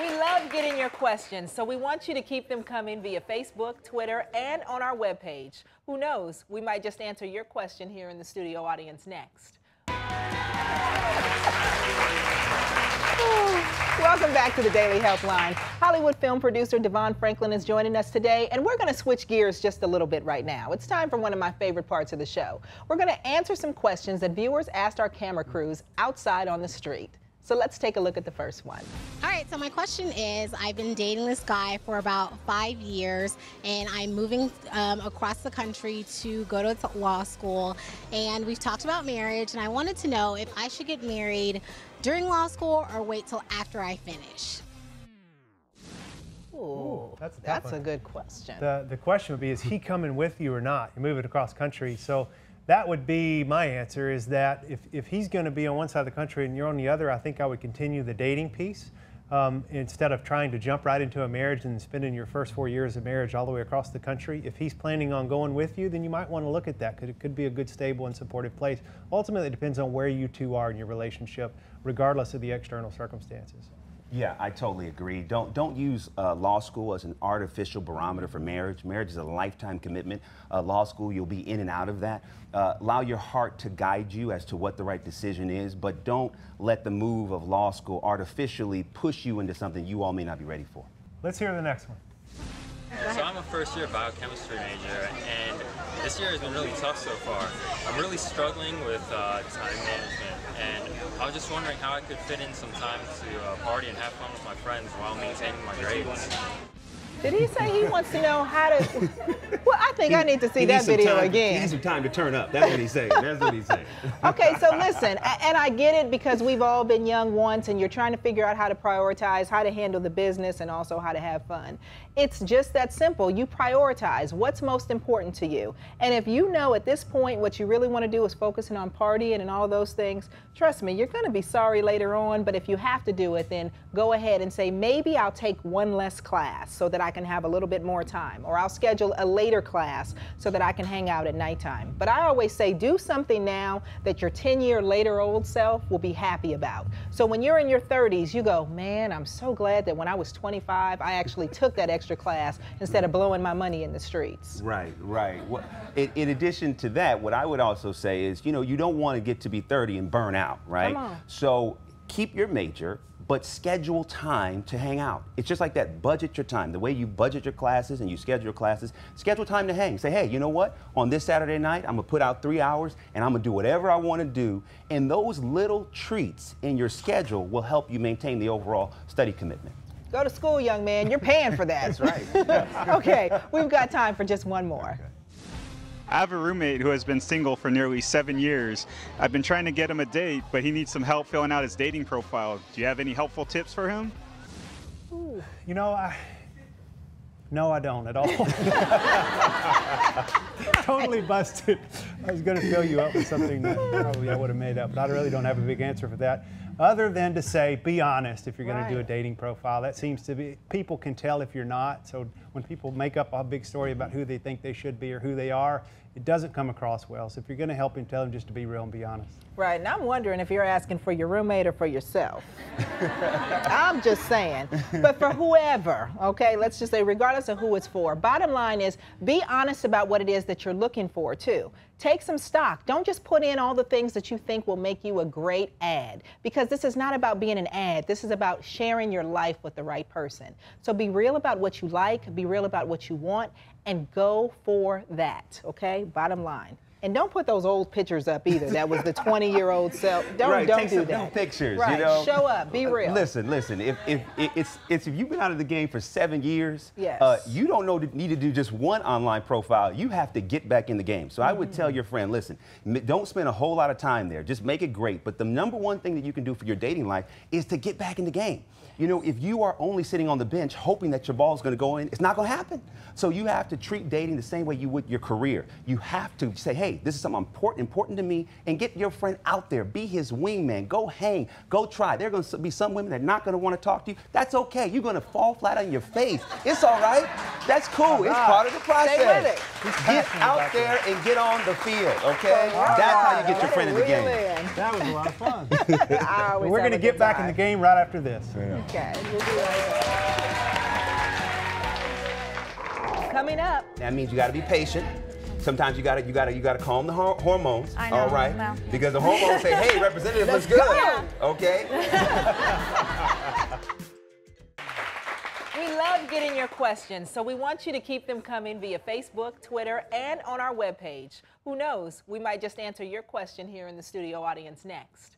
We love getting your questions, so we want you to keep them coming via Facebook, Twitter, and on our webpage. Who knows, we might just answer your question here in the studio audience next. Welcome back to the Daily Helpline. Hollywood film producer DeVon Franklin is joining us today, and we're going to switch gears just a little bit right now. It's time for one of my favorite parts of the show. We're going to answer some questions that viewers asked our camera crews outside on the street. So let's take a look at the first one. All right, so my question is, I've been dating this guy for about 5 years, and I'm moving across the country to go to law school, and we've talked about marriage, and I wanted to know if I should get married during law school or wait till after I finish. Ooh, that's a good question. The question would be, is he coming with you or not? You're moving across country, so that would be my answer, is that if he's going to be on one side of the country and you're on the other, I think I would continue the dating piece instead of trying to jump right into a marriage and spending your first 4 years of marriage all the way across the country. If he's planning on going with you, then you might want to look at that, because it could be a good, stable, and supportive place. Ultimately, it depends on where you two are in your relationship, regardless of the external circumstances. Yeah, I totally agree. Don't use law school as an artificial barometer for marriage. Marriage is a lifetime commitment. Law school, you'll be in and out of that. Allow your heart to guide you as to what the right decision is, but don't let the move of law school artificially push you into something you all may not be ready for. Let's hear the next one. So I'm a first-year biochemistry major, and this year has been really tough so far. I'm really struggling with time management, and I was just wondering how I could fit in some time to party and have fun with my friends while maintaining my grades. Did he say he wants to know how to? Well, I think I need to see that video again. He needs some time to turn up. That's what he's saying. That's what he's saying. Okay, so listen, and I get it, because we've all been young once, and you're trying to figure out how to prioritize, how to handle the business, and also how to have fun. It's just that simple. You prioritize what's most important to you. And if you know at this point what you really want to do is focusing on partying and all those things, trust me, you're going to be sorry later on. But if you have to do it, then go ahead and say, maybe I'll take one less class so that I can have a little bit more time, or I'll schedule a later class so that I can hang out at nighttime. But I always say, do something now that your 10-year later old self will be happy about. So when you're in your 30s, you go, man, I'm so glad that when I was 25, I actually took that extra class instead of blowing my money in the streets. Right, right. Well, in addition to that, what I would also say is, you don't want to get to be 30 and burn out, right? Come on. So keep your major, but schedule time to hang out. It's just like that. Budget your time. The way you budget your classes and you schedule your classes, schedule time to hang. Say, hey, you know what? On this Saturday night, I'm going to put out 3 hours and I'm going to do whatever I want to do. And those little treats in your schedule will help you maintain the overall study commitment. Go to school, young man. You're paying for that. That's right. Okay, we've got time for just one more. I have a roommate who has been single for nearly 7 years. I've been trying to get him a date, but he needs some help filling out his dating profile. Do you have any helpful tips for him? Ooh. No, I don't at all. Totally busted. I was going to fill you up with something that probably I would have made up, but I really don't have a big answer for that, other than to say, be honest if you're going to do a dating profile. That seems to be, people can tell if you're not. So when people make up a big story about who they think they should be or who they are, it doesn't come across well. So if you're going to help him, tell him just to be real and be honest. Right, and I'm wondering if you're asking for your roommate or for yourself. I'm just saying. But for whoever, okay, let's just say regardless of who it's for, bottom line is be honest about what it is that you're looking for, too. Take some stock. Don't just put in all the things that you think will make you a great ad, because this is not about being an ad. This is about sharing your life with the right person. So be real about what you like, be real about what you want, and go for that, okay? Bottom line. And don't put those old pictures up either. That was the 20-year-old self. Don't Take do some that. new pictures. Right. Show up. Be real. Listen. If you've been out of the game for 7 years, yes. You don't need to do just one online profile. You have to get back in the game. So I would tell your friend, listen, don't spend a whole lot of time there. Just make it great. But the number one thing that you can do for your dating life is to get back in the game. If you are only sitting on the bench hoping that your ball is going to go in, it's not going to happen. So you have to treat dating the same way you would your career. You have to say, hey, hey, this is something important to me, and get your friend out there. Be his wingman. Go hang. Go try. There are going to be some women that are not going to want to talk to you. That's okay. You're going to fall flat on your face. It's all right. That's cool. It's part of the process. Stay with it. Get out there and get on the field, okay? That's how you get your friend in the game. That was a lot of fun. We're going to get back in the game right after this. Okay, we'll be right back. Coming up. That means you got to be patient. Sometimes you got to calm the hormones. I know, all right? no. Because the hormones say, "Hey, representative looks good." go. Okay? We love getting your questions, so we want you to keep them coming via Facebook, Twitter, and on our webpage. Who knows? We might just answer your question here in the studio audience next.